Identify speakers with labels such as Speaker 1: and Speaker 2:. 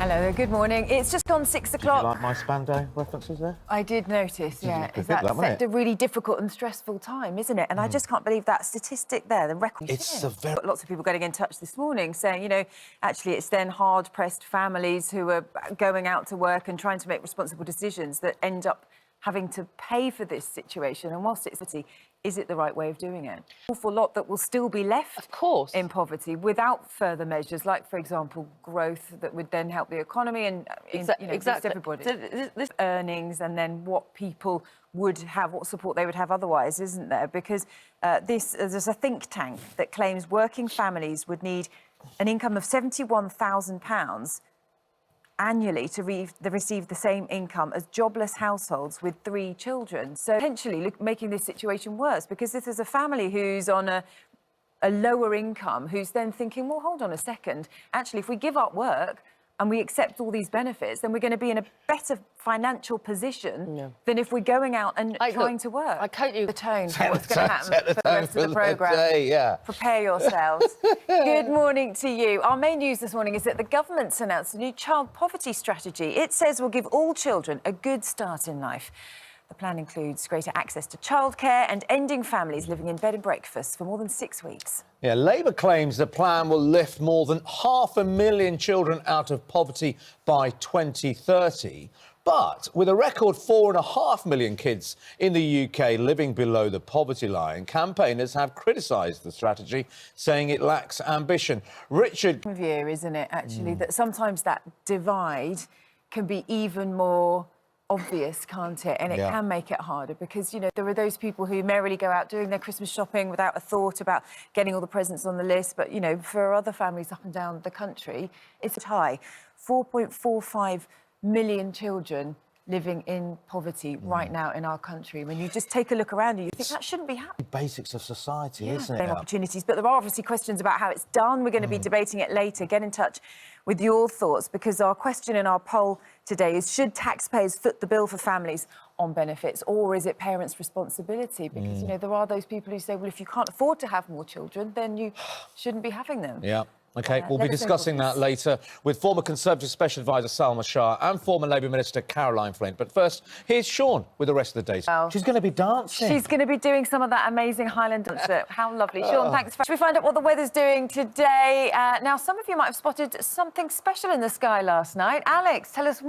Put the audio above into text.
Speaker 1: Hello there, good morning. It's just gone 6 o'clock.
Speaker 2: Did you like my Spando references there?
Speaker 1: I did notice, yeah.
Speaker 2: It's
Speaker 1: That
Speaker 2: wasn't
Speaker 1: set
Speaker 2: it?
Speaker 1: a really difficult and stressful time, isn't it? And I just can't believe that statistic there, the record.
Speaker 2: It's a very...
Speaker 1: Got lots of people getting in touch this morning saying, you know, actually it's then hard-pressed families who are going out to work and trying to make responsible decisions that end up having to pay for this situation. And whilst it's is it the right way of doing it? An awful lot that will still be left,
Speaker 3: of course,
Speaker 1: in poverty without further measures, like, for example, growth that would then help the economy and
Speaker 3: exactly.
Speaker 1: everybody.
Speaker 3: So
Speaker 1: this earnings and then what people would have, what support they would have otherwise, isn't there? Because there's a think tank that claims working families would need an income of £71,000 annually to receive the same income as jobless households with 3 children. So potentially making this situation worse, because this is a family who's on a lower income, who's then thinking, well, hold on a second, actually, if we give up work and we accept all these benefits, then we're going to be in a better financial position than if we're going out and trying to work.
Speaker 3: I quote you
Speaker 1: the tone for what's going to happen for the rest of the programme.
Speaker 2: Yeah.
Speaker 1: Prepare yourselves. Good morning to you. Our main news this morning is that the government's announced a new child poverty strategy. It says we'll give all children a good start in life. The plan includes greater access to childcare and ending families living in bed and breakfasts for more than 6 weeks.
Speaker 2: Yeah, Labour claims the plan will lift more than 500,000 children out of poverty by 2030. But with a record 4.5 million kids in the UK living below the poverty line, campaigners have criticised the strategy, saying it lacks ambition. Richard...
Speaker 1: View, isn't it, actually, that sometimes that divide can be even more obvious, can't it? And it can make it harder because, you know, there are those people who merrily go out doing their Christmas shopping without a thought about getting all the presents on the list. But, you know, for other families up and down the country, it's high. 4.45 million children living in poverty right now in our country. When you just take a look around you think that shouldn't be happening.
Speaker 2: Basics of society, isn't it?
Speaker 1: Same opportunities, but there are obviously questions about how it's done. We're going to be debating it later. Get in touch with your thoughts, because our question in our poll today is, should taxpayers foot the bill for families on benefits, or is it parents' responsibility? Because, you know, there are those people who say, well, if you can't afford to have more children, then you shouldn't be having them.
Speaker 2: Yeah. OK, we'll be discussing that later with former Conservative Special Advisor Salma Shah and former Labour Minister Caroline Flint. But first, here's Sean with the rest of the day. She's going to be dancing.
Speaker 1: She's going to be doing some of that amazing Highland dance. How lovely. Sean, thanks. Should we find out what the weather's doing today? Now, some of you might have spotted something special in the sky last night. Alex, tell us more.